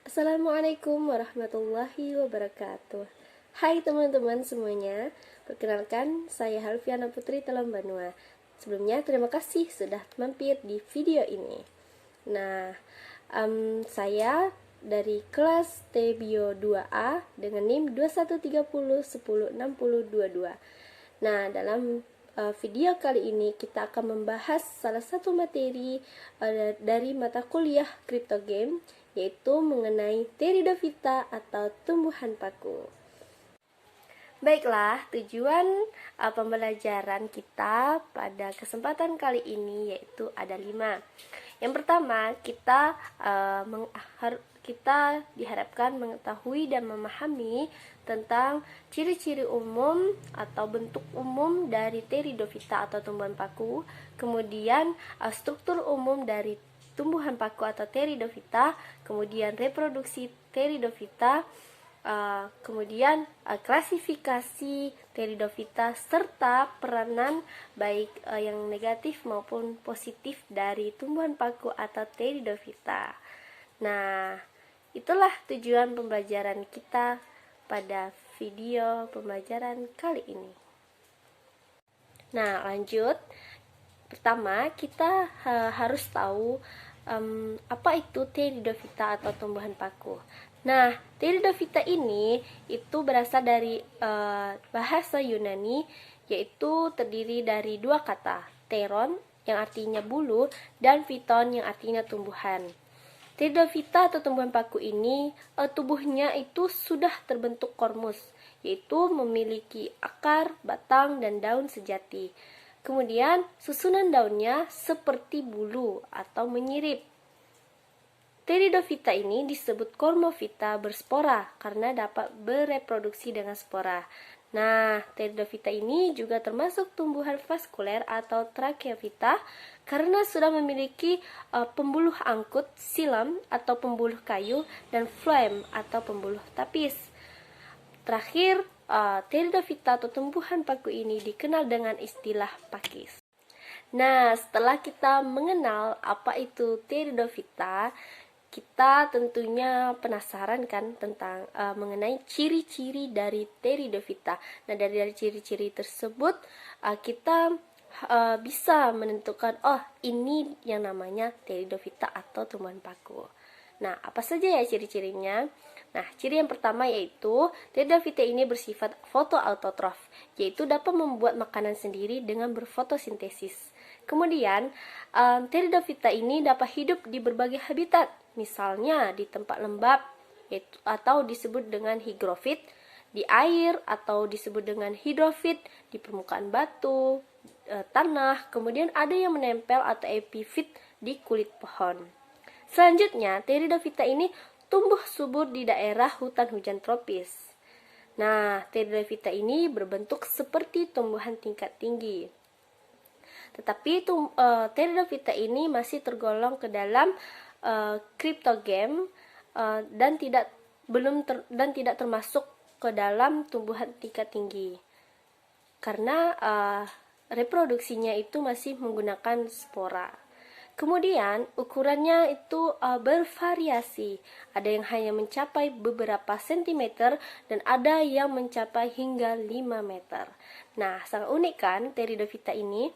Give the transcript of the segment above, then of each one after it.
Assalamualaikum warahmatullahi wabarakatuh. Hai teman-teman semuanya, perkenalkan saya Halfiana Putri Talambanua. Sebelumnya terima kasih sudah mampir di video ini. Nah, saya dari kelas T Bio 2A dengan NIM 2130106022. Nah, dalam video kali ini kita akan membahas salah satu materi dari mata kuliah Crypto Game, yaitu mengenai Pteridophyta atau tumbuhan paku. Baiklah, tujuan pembelajaran kita pada kesempatan kali ini yaitu ada 5. Yang pertama, kita diharapkan mengetahui dan memahami tentang ciri-ciri umum atau bentuk umum dari Pteridophyta atau tumbuhan paku, kemudian struktur umum dari tumbuhan paku atau Pteridophyta, kemudian reproduksi Pteridophyta, kemudian klasifikasi Pteridophyta serta peranan baik yang negatif maupun positif dari tumbuhan paku atau Pteridophyta. Nah, itulah tujuan pembelajaran kita pada video pembelajaran kali ini. Nah, lanjut. Pertama, kita harus tahu apa itu Pteridophyta atau tumbuhan paku. Nah, Pteridophyta ini itu berasal dari bahasa Yunani, yaitu terdiri dari dua kata, pteron yang artinya bulu dan phyton yang artinya tumbuhan. Pteridophyta atau tumbuhan paku ini tubuhnya itu sudah terbentuk kormus, yaitu memiliki akar, batang, dan daun sejati. Kemudian susunan daunnya seperti bulu atau menyirip. Pteridophyta ini disebut Cormophyta berspora karena dapat bereproduksi dengan spora. Nah, Pteridophyta ini juga termasuk tumbuhan vaskuler atau Tracheophyta karena sudah memiliki pembuluh angkut, silam atau pembuluh kayu, dan phloem atau pembuluh tapis. Terakhir, Pteridophyta atau tumbuhan paku ini dikenal dengan istilah pakis. Nah, setelah kita mengenal apa itu Pteridophyta, kita tentunya penasaran kan tentang mengenai ciri-ciri dari Pteridophyta. Nah, dari ciri-ciri tersebut kita bisa menentukan, oh, ini yang namanya Pteridophyta atau tumbuhan paku. Nah, apa saja ya ciri-cirinya? Nah, ciri yang pertama yaitu Pteridophyta ini bersifat fotoautotrof, yaitu dapat membuat makanan sendiri dengan berfotosintesis. Kemudian, Pteridophyta ini dapat hidup di berbagai habitat, misalnya di tempat lembab atau disebut dengan hygrofit, di air atau disebut dengan hidrofit, di permukaan batu, tanah, kemudian ada yang menempel atau epifit di kulit pohon. Selanjutnya, Pteridophyta ini tumbuh subur di daerah hutan hujan tropis. Nah, Pteridophyta ini berbentuk seperti tumbuhan tingkat tinggi. Tetapi Pteridophyta ini masih tergolong ke dalam cryptogame dan tidak termasuk ke dalam tumbuhan tingkat tinggi. Karena reproduksinya itu masih menggunakan spora. Kemudian ukurannya itu bervariasi. Ada yang hanya mencapai beberapa sentimeter dan ada yang mencapai hingga 5 meter. Nah, sangat unik kan Pteridophyta ini?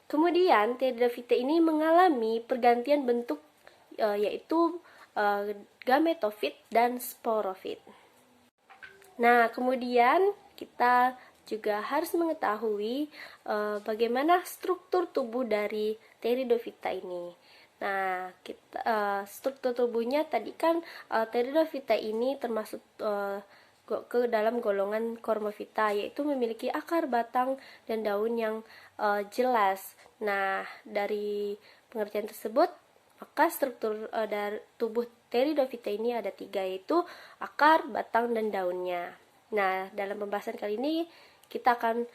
Kemudian Pteridophyta ini mengalami pergantian bentuk yaitu gametofit dan sporofit. Nah, kemudian kita juga harus mengetahui bagaimana struktur tubuh dari Pteridophyta ini. Nah, struktur tubuhnya tadi kan Pteridophyta ini termasuk ke dalam golongan Cormophyta, yaitu memiliki akar, batang, dan daun yang jelas. Nah, dari pengertian tersebut, maka struktur dari tubuh Pteridophyta ini ada 3, yaitu akar, batang, dan daunnya. Nah, dalam pembahasan kali ini kita akan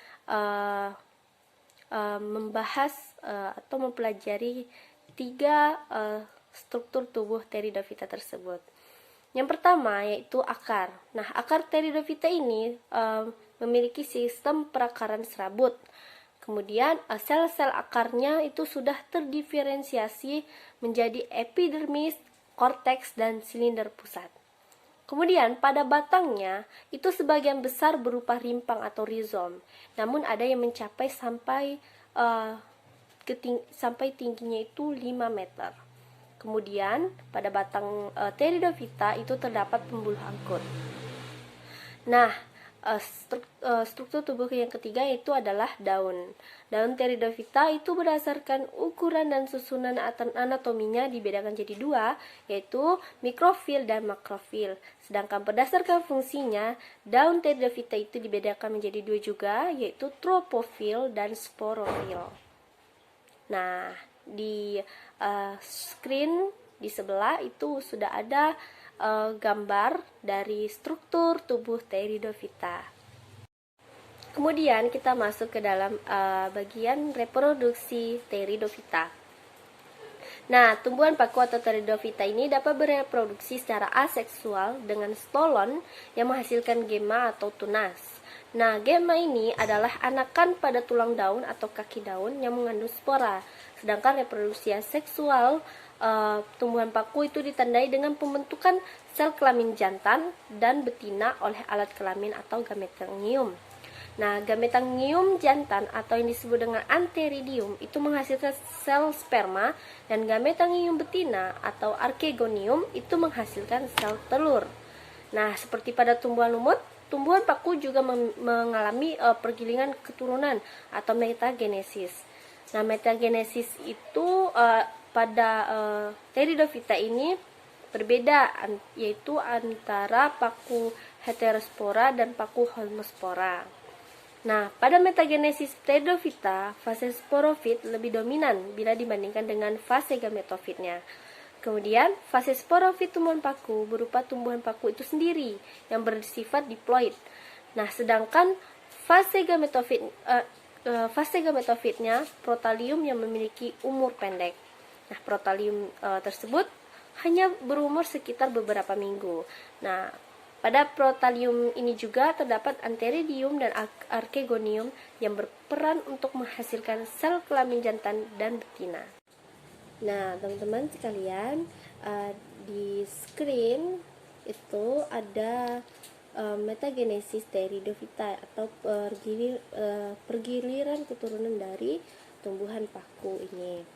membahas atau mempelajari 3 struktur tubuh Pteridophyta tersebut. Yang pertama yaitu akar. Nah, akar Pteridophyta ini memiliki sistem perakaran serabut. Kemudian sel-sel akarnya itu sudah terdiferensiasi menjadi epidermis, korteks, dan silinder pusat. Kemudian pada batangnya itu sebagian besar berupa rimpang atau rizom, namun ada yang mencapai sampai tingginya itu 5 meter. Kemudian pada batang Pteridophyta itu terdapat pembuluh angkut. Nah, struktur tubuh yang ketiga itu adalah daun. Daun Pteridophyta itu berdasarkan ukuran dan susunan anatominya dibedakan jadi dua, yaitu mikrofil dan makrofil. Sedangkan berdasarkan fungsinya, daun Pteridophyta itu dibedakan menjadi dua juga, yaitu tropofil dan sporofil. Nah, di screen di sebelah itu sudah ada gambar dari struktur tubuh Pteridophyta. Kemudian kita masuk ke dalam bagian reproduksi Pteridophyta. Nah, tumbuhan paku atau Pteridophyta ini dapat bereproduksi secara aseksual dengan stolon yang menghasilkan gema atau tunas. Nah, gema ini adalah anakan pada tulang daun atau kaki daun yang mengandung spora. Sedangkan reproduksi seksual tumbuhan paku itu ditandai dengan pembentukan sel kelamin jantan dan betina oleh alat kelamin atau gametangium. Nah, gametangium jantan atau yang disebut dengan antheridium itu menghasilkan sel sperma, dan gametangium betina atau archegonium itu menghasilkan sel telur. Nah, seperti pada tumbuhan lumut, tumbuhan paku juga mengalami pergilingan keturunan atau metagenesis. Nah, metagenesis itu pada Pteridophyta ini berbeda, yaitu antara paku heterospora dan paku homospora. Nah, pada metagenesis Pteridophyta, fase sporofit lebih dominan bila dibandingkan dengan fase gametofitnya. Kemudian, fase sporofit tumbuhan paku berupa tumbuhan paku itu sendiri yang bersifat diploid. Nah, sedangkan fase gametofitnya protalium yang memiliki umur pendek. Nah, protalium tersebut hanya berumur sekitar beberapa minggu. Nah, pada protalium ini juga terdapat antheridium dan archegonium yang berperan untuk menghasilkan sel kelamin jantan dan betina. Nah, teman-teman sekalian, di screen itu ada metagenesis Pteridophyta atau pergiliran keturunan dari tumbuhan paku ini.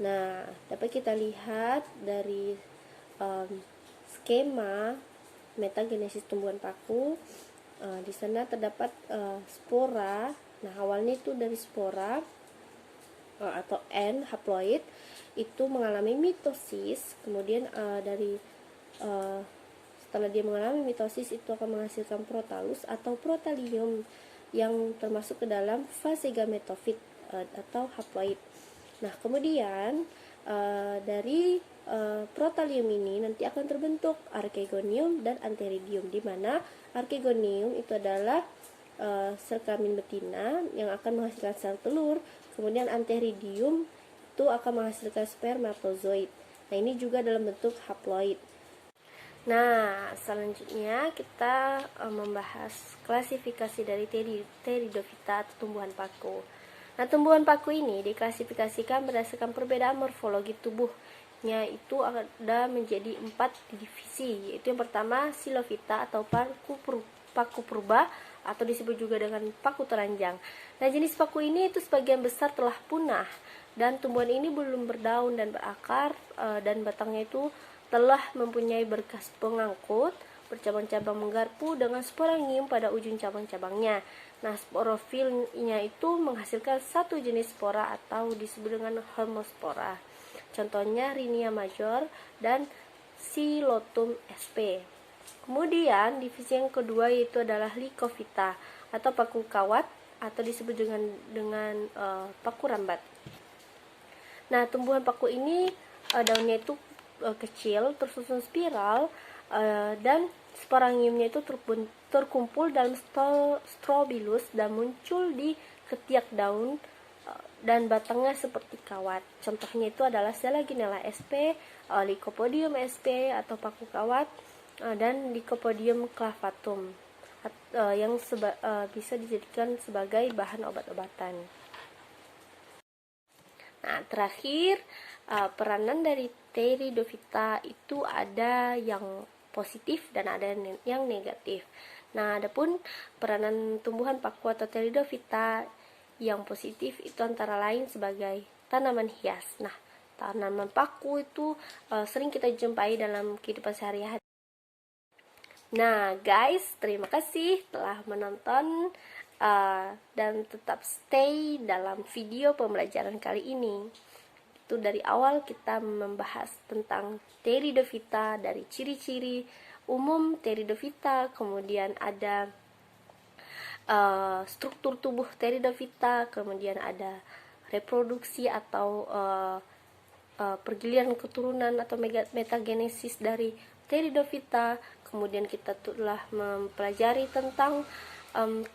Nah, dapat kita lihat dari skema metagenesis tumbuhan paku. Di sana terdapat spora. Nah, awalnya itu dari spora atau N haploid itu mengalami mitosis. Kemudian setelah dia mengalami mitosis itu akan menghasilkan protalus atau protalium yang termasuk ke dalam fase gametofit atau haploid. Nah, kemudian dari protalium ini nanti akan terbentuk archegonium dan antheridium, di mana archegonium itu adalah sel kelamin betina yang akan menghasilkan sel telur, kemudian antheridium itu akan menghasilkan spermatozoid. Nah, ini juga dalam bentuk haploid. Nah, selanjutnya kita membahas klasifikasi dari Pteridophyta atau tumbuhan paku. Nah, tumbuhan paku ini diklasifikasikan berdasarkan perbedaan morfologi tubuhnya, itu ada menjadi 4 divisi, yaitu yang pertama Xylophyta atau paku purba atau disebut juga dengan paku telanjang. Nah, jenis paku ini itu sebagian besar telah punah, dan tumbuhan ini belum berdaun dan berakar, dan batangnya itu telah mempunyai berkas pengangkut, bercabang-cabang menggarpu dengan sporangium pada ujung cabang-cabangnya. Nah, sporofilnya itu menghasilkan satu jenis spora atau disebut dengan homospora. Contohnya Rhinia major dan Xylotum sp. Kemudian divisi yang kedua yaitu adalah Lycophyta atau paku kawat atau disebut dengan paku rambat. Nah, tumbuhan paku ini daunnya itu kecil, tersusun spiral, dan sporangiumnya itu terkumpul dalam strobilus dan muncul di ketiak daun dan batangnya seperti kawat. Contohnya itu adalah Selaginella sp, Lycopodium sp atau paku kawat, dan Lycopodium clavatum yang bisa dijadikan sebagai bahan obat-obatan. Nah, terakhir peranan dari Pteridophyta itu ada yang positif dan ada yang negatif. Nah, adapun peranan tumbuhan paku atau Pteridophyta yang positif itu antara lain sebagai tanaman hias. Nah, tanaman paku itu sering kita jumpai dalam kehidupan sehari-hari. Nah, guys, terima kasih telah menonton dan tetap stay dalam video pembelajaran kali ini. Itu dari awal kita membahas tentang Pteridophyta, dari ciri-ciri umum Pteridophyta, kemudian ada struktur tubuh Pteridophyta, kemudian ada reproduksi atau pergiliran keturunan atau metagenesis dari Pteridophyta. Kemudian kita telah mempelajari tentang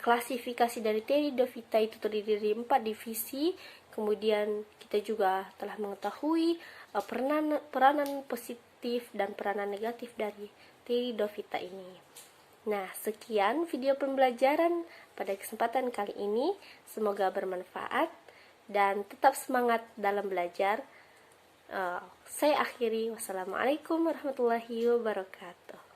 klasifikasi dari Pteridophyta itu terdiri dari 4 divisi. Kemudian kita juga telah mengetahui peranan positif dan peranan negatif dari Pteridophyta ini. Nah, sekian video pembelajaran pada kesempatan kali ini. Semoga bermanfaat dan tetap semangat dalam belajar. Saya akhiri. Wassalamualaikum warahmatullahi wabarakatuh.